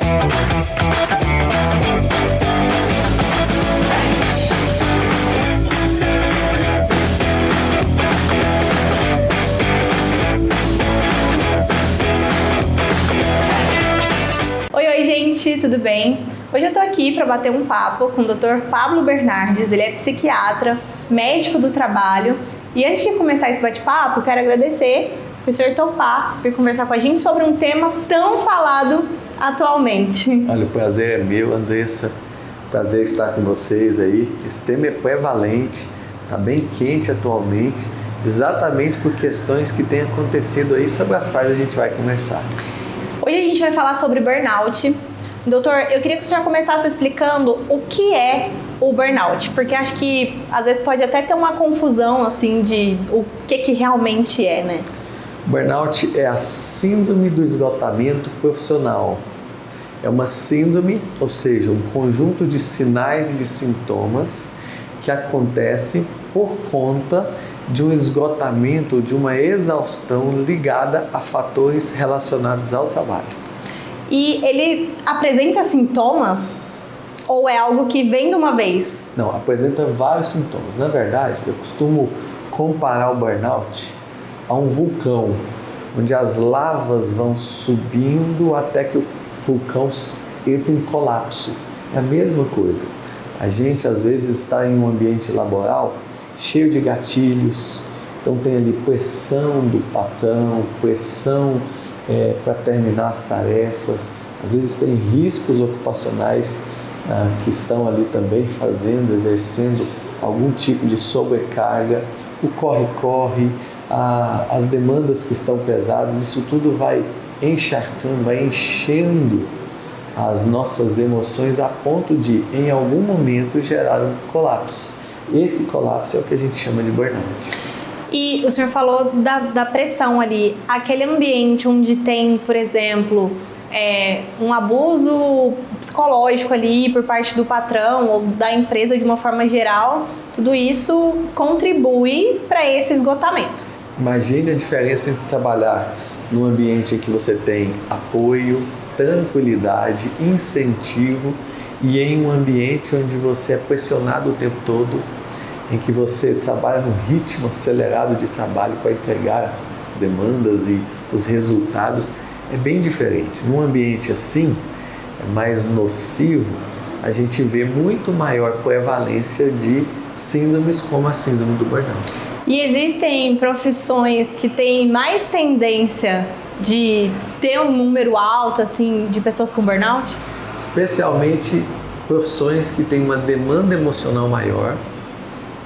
Oi, gente, tudo bem? Hoje eu tô aqui para bater um papo com o Dr. Pablo Bernardes. Ele é psiquiatra, médico do trabalho. E antes de começar esse bate-papo, quero agradecer por senhor topar por conversar com a gente sobre um tema tão falado atualmente. Olha, o prazer é meu, Andressa. Prazer estar com vocês aí. Esse tema é prevalente, está bem quente atualmente, exatamente por questões que têm acontecido aí, sobre as quais a gente vai conversar. Hoje a gente vai falar sobre burnout. Doutor, eu queria que o senhor começasse explicando o que é o burnout, porque acho que às vezes pode até ter uma confusão assim de o que realmente é, né? Burnout é a síndrome do esgotamento profissional. É uma síndrome, ou seja, um conjunto de sinais e de sintomas que acontecem por conta de um esgotamento, de uma exaustão ligada a fatores relacionados ao trabalho. E ele apresenta sintomas ou é algo que vem de uma vez? Não, apresenta vários sintomas. Na verdade, eu costumo comparar o burnout a um vulcão, onde as lavas vão subindo até que o vulcão entra em colapso. É a mesma coisa. A gente às vezes está em um ambiente laboral cheio de gatilhos, então tem ali pressão do patrão, pressão para terminar as tarefas, às vezes tem riscos ocupacionais que estão ali também exercendo algum tipo de sobrecarga, o corre-corre, as demandas que estão pesadas, isso tudo vai encharcando, vai enchendo as nossas emoções a ponto de, em algum momento, gerar um colapso. Esse colapso é o que a gente chama de burnout. E o senhor falou da pressão ali, aquele ambiente onde tem, por exemplo, um abuso psicológico ali por parte do patrão ou da empresa de uma forma geral, tudo isso contribui para esse esgotamento. Imagine a diferença entre trabalhar num ambiente em que você tem apoio, tranquilidade, incentivo e em um ambiente onde você é pressionado o tempo todo, em que você trabalha num ritmo acelerado de trabalho para entregar as demandas e os resultados, é bem diferente. Num ambiente assim, mais nocivo, a gente vê muito maior prevalência de síndromes como a síndrome do burnout. E existem profissões que têm mais tendência de ter um número alto assim de pessoas com burnout? Especialmente profissões que têm uma demanda emocional maior,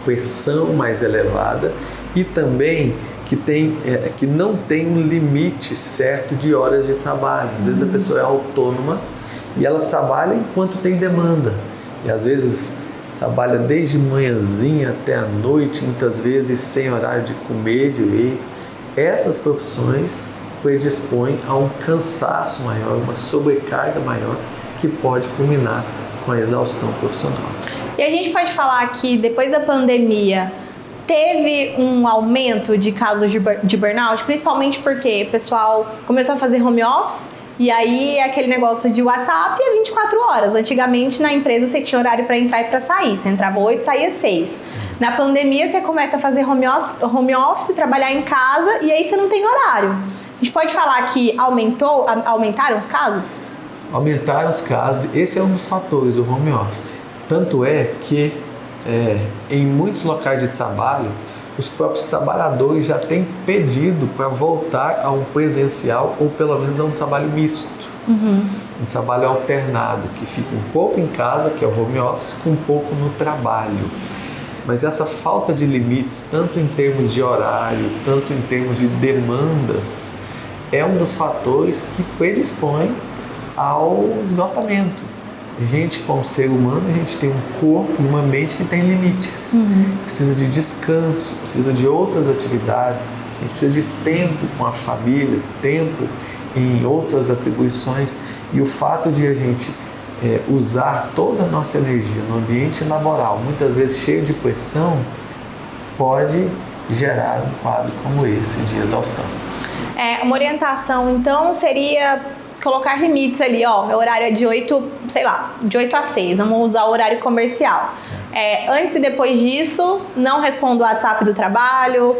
pressão mais elevada e também que não tem um limite certo de horas de trabalho. Às vezes a pessoa é autônoma e ela trabalha enquanto tem demanda. E às vezes trabalha desde manhãzinha até a noite, muitas vezes sem horário de comer direito. Essas profissões predispõem a um cansaço maior, uma sobrecarga maior que pode culminar com a exaustão profissional. E a gente pode falar que depois da pandemia teve um aumento de casos de burnout, principalmente porque o pessoal começou a fazer home office e aí aquele negócio de WhatsApp é 24 horas. Antigamente na empresa você tinha horário para entrar e para sair, você entrava 8, saía 6. Na pandemia você começa a fazer home office, trabalhar em casa e aí você não tem horário. A gente pode falar que aumentaram os casos? Aumentaram os casos, esse é um dos fatores do home office. Tanto é que em muitos locais de trabalho, os próprios trabalhadores já têm pedido para voltar a um presencial ou pelo menos a um trabalho misto. Um trabalho alternado, que fica um pouco em casa, que é o home office, com um pouco no trabalho. Mas essa falta de limites, tanto em termos de horário, tanto em termos de demandas, é um dos fatores que predispõe ao esgotamento. A gente, como ser humano, a gente tem um corpo e uma mente que tem limites. Precisa de descanso, precisa de outras atividades, a gente precisa de tempo com a família, tempo em outras atribuições. E o fato de a gente usar toda a nossa energia no ambiente laboral, muitas vezes cheio de pressão, pode gerar um quadro como esse de exaustão. Uma orientação, então, seria colocar limites ali, ó, meu horário é de 8, sei lá, de 8 a 6, vamos usar o horário comercial. Antes e depois disso, não respondo o WhatsApp do trabalho.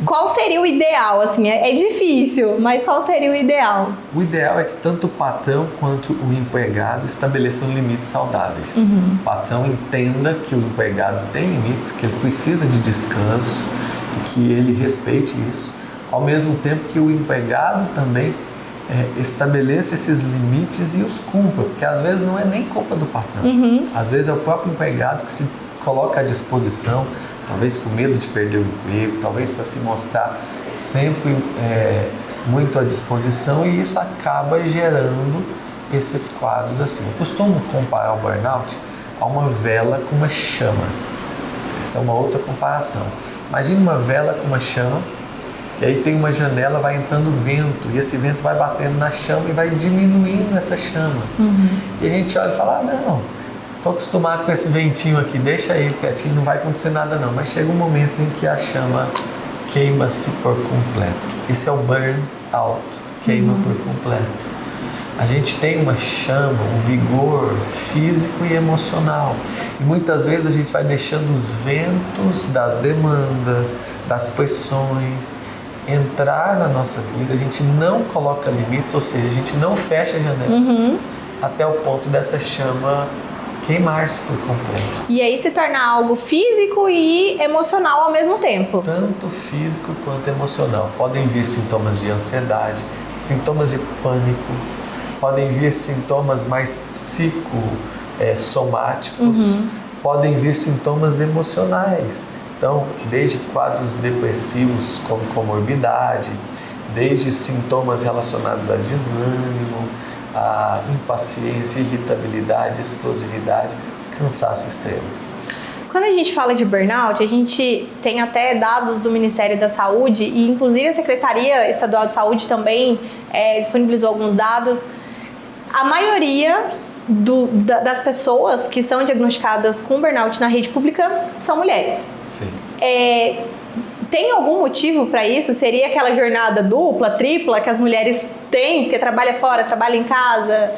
Qual seria o ideal? Assim, é difícil, mas qual seria o ideal? O ideal é que tanto o patrão quanto o empregado estabeleçam limites saudáveis. O patrão entenda que o empregado tem limites, que ele precisa de descanso e que ele respeite isso. Ao mesmo tempo que o empregado também estabeleça esses limites e os cumpra, porque às vezes não é nem culpa do patrão. Às vezes é o próprio empregado que se coloca à disposição, talvez com medo de perder o emprego, talvez para se mostrar sempre muito à disposição, e isso acaba gerando esses quadros assim. Eu costumo comparar o burnout a uma vela com uma chama. Essa é uma outra comparação. Imagine uma vela com uma chama, e aí tem uma janela, vai entrando vento, e esse vento vai batendo na chama e vai diminuindo essa chama. E a gente olha e fala, não, estou acostumado com esse ventinho aqui, deixa ele quietinho, não vai acontecer nada não. Mas chega um momento em que a chama queima-se por completo. Esse é o burnout, queima por completo. A gente tem uma chama, um vigor físico e emocional. E muitas vezes a gente vai deixando os ventos das demandas, das pressões entrar na nossa vida, a gente não coloca limites, ou seja, a gente não fecha a janela até o ponto dessa chama queimar-se por completo. E aí se torna algo físico e emocional ao mesmo tempo. Tanto físico quanto emocional. Podem vir sintomas de ansiedade, sintomas de pânico, podem vir sintomas mais psicossomáticos, podem vir sintomas emocionais. Então, desde quadros depressivos como comorbidade, desde sintomas relacionados a desânimo, a impaciência, irritabilidade, explosividade, cansaço extremo. Quando a gente fala de burnout, a gente tem até dados do Ministério da Saúde e inclusive a Secretaria Estadual de Saúde também disponibilizou alguns dados. A maioria das pessoas que são diagnosticadas com burnout na rede pública são mulheres. Sim. Tem algum motivo para isso? Seria aquela jornada dupla, tripla que as mulheres têm, porque trabalha fora, trabalha em casa?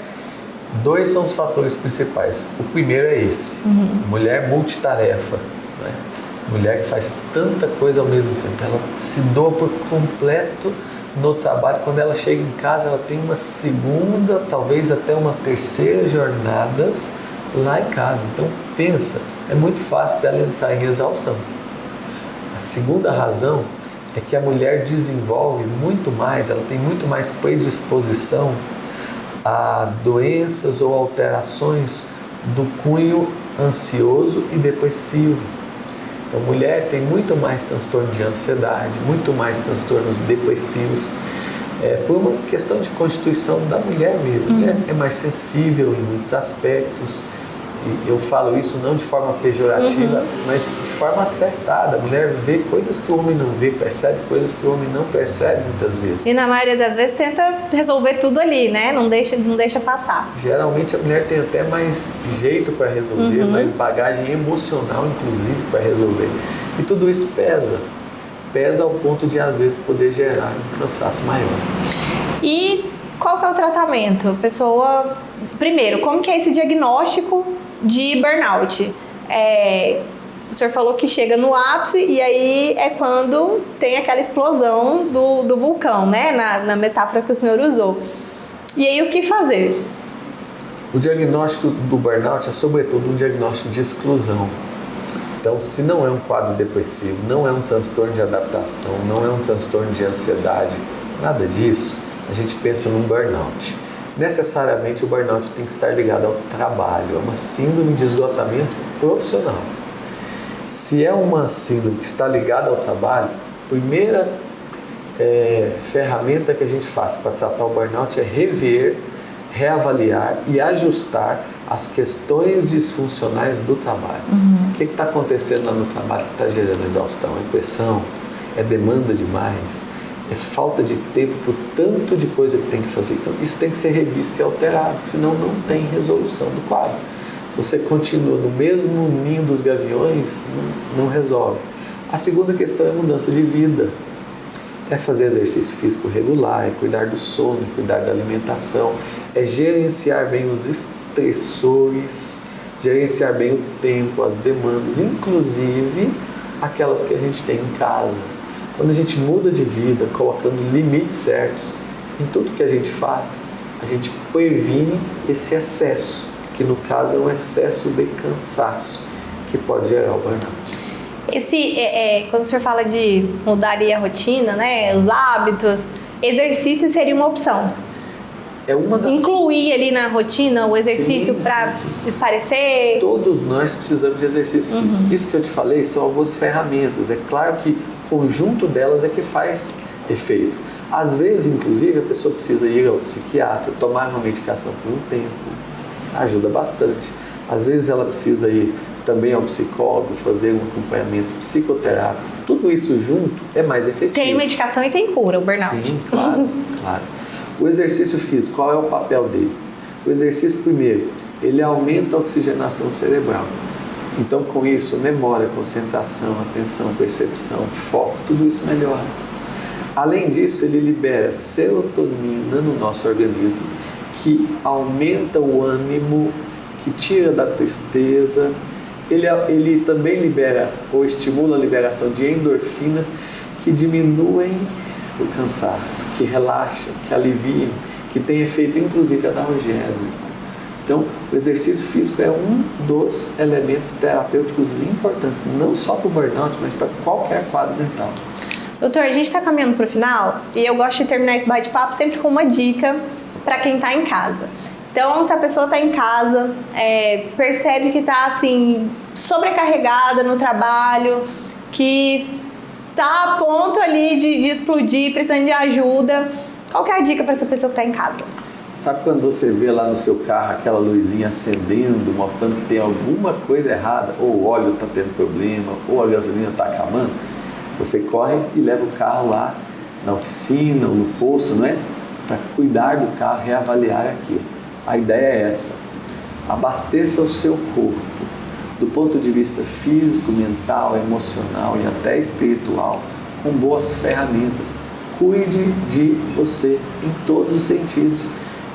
Dois são os fatores principais. O primeiro é esse, mulher multitarefa, né? Mulher que faz tanta coisa ao mesmo tempo, ela se doa por completo no trabalho. Quando ela chega em casa, ela tem uma segunda, talvez até uma terceira jornadas lá em casa. Então pensa, é muito fácil dela entrar em exaustão. A segunda razão é que a mulher desenvolve muito mais, ela tem muito mais predisposição a doenças ou alterações do cunho ansioso e depressivo. Então, a mulher tem muito mais transtorno de ansiedade, muito mais transtornos depressivos, por uma questão de constituição da mulher mesmo. A mulher é mais sensível em muitos aspectos, e eu falo isso não de forma pejorativa, mas de forma acertada. A mulher vê coisas que o homem não vê, percebe coisas que o homem não percebe muitas vezes. E na maioria das vezes tenta resolver tudo ali, né? Não deixa passar. Geralmente a mulher tem até mais jeito para resolver, mais bagagem emocional, inclusive, para resolver. E tudo isso pesa ao ponto de, às vezes, poder gerar um cansaço maior. E qual que é o tratamento? Primeiro, como que é esse diagnóstico de burnout? O senhor falou que chega no ápice e aí é quando tem aquela explosão do vulcão, né? Na metáfora que o senhor usou. E aí o que fazer? O diagnóstico do burnout é sobretudo um diagnóstico de exclusão. Então, se não é um quadro depressivo, não é um transtorno de adaptação, não é um transtorno de ansiedade, nada disso, a gente pensa num burnout. Necessariamente o burnout tem que estar ligado ao trabalho, a uma síndrome de esgotamento profissional. Se é uma síndrome que está ligada ao trabalho, a primeira ferramenta que a gente faz para tratar o burnout é rever, reavaliar e ajustar as questões disfuncionais do trabalho. O que está acontecendo lá no trabalho que está gerando exaustão? É pressão? É demanda demais? É falta de tempo por tanto de coisa que tem que fazer? Então isso tem que ser revisto e alterado, senão não tem resolução do quadro. Se você continua no mesmo ninho dos gaviões, não resolve. A segunda questão é a mudança de vida. É fazer exercício físico regular, é cuidar do sono, é cuidar da alimentação, é gerenciar bem os estressores, gerenciar bem o tempo, as demandas, inclusive aquelas que a gente tem em casa. Quando a gente muda de vida, colocando limites certos em tudo que a gente faz, a gente previne esse excesso, que no caso é um excesso de cansaço, que pode gerar o burnout. Quando o senhor fala de mudar a rotina, né, os hábitos, exercício seria uma opção. É uma das... Incluir ali na rotina o exercício para esparecer. Todos nós precisamos de exercício físico. Isso que eu te falei são algumas ferramentas. É claro que o conjunto delas é que faz efeito. Às vezes, inclusive, a pessoa precisa ir ao psiquiatra, tomar uma medicação por um tempo. Ajuda bastante. Às vezes ela precisa ir também ao psicólogo, fazer um acompanhamento psicoterápico. Tudo isso junto é mais efetivo. Tem medicação e tem cura, o burnout. Sim, claro, claro. O exercício físico, qual é o papel dele? O exercício, primeiro, ele aumenta a oxigenação cerebral. Então, com isso, memória, concentração, atenção, percepção, foco, tudo isso melhora. Além disso, ele libera serotonina no nosso organismo, que aumenta o ânimo, que tira da tristeza. Ele também libera ou estimula a liberação de endorfinas, que diminuem o cansaço, que relaxam, que aliviam, que tem efeito inclusive analgésico. Então, o exercício físico é um dos elementos terapêuticos importantes, não só para o burnout, mas para qualquer quadro mental. Doutor, a gente está caminhando para o final e eu gosto de terminar esse bate-papo sempre com uma dica para quem está em casa. Então, se a pessoa está em casa, percebe que está assim, sobrecarregada no trabalho, que está a ponto ali de explodir, precisando de ajuda, qual que é a dica para essa pessoa que está em casa? Sabe quando você vê lá no seu carro aquela luzinha acendendo, mostrando que tem alguma coisa errada, ou o óleo está tendo problema, ou a gasolina está acabando? Você corre e leva o carro lá na oficina ou no posto, não é? Para cuidar do carro, reavaliar aquilo. A ideia é essa: abasteça o seu corpo, do ponto de vista físico, mental, emocional e até espiritual, com boas ferramentas. Cuide de você em todos os sentidos.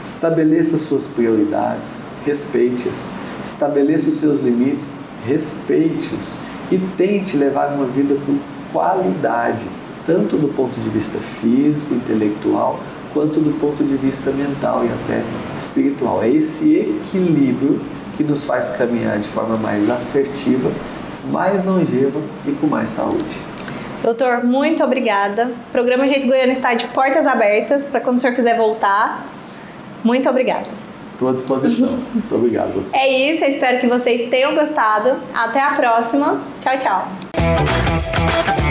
Estabeleça suas prioridades, respeite-as. Estabeleça os seus limites, respeite-os. E tente levar uma vida com qualidade, tanto do ponto de vista físico, intelectual, quanto do ponto de vista mental e até espiritual. É esse equilíbrio que nos faz caminhar de forma mais assertiva, mais longeva e com mais saúde. Doutor, muito obrigada. O programa Jeito Goiano está de portas abertas para quando o senhor quiser voltar. Muito obrigada. Estou à disposição. Muito obrigado a você. É isso, eu espero que vocês tenham gostado. Até a próxima. Tchau, tchau.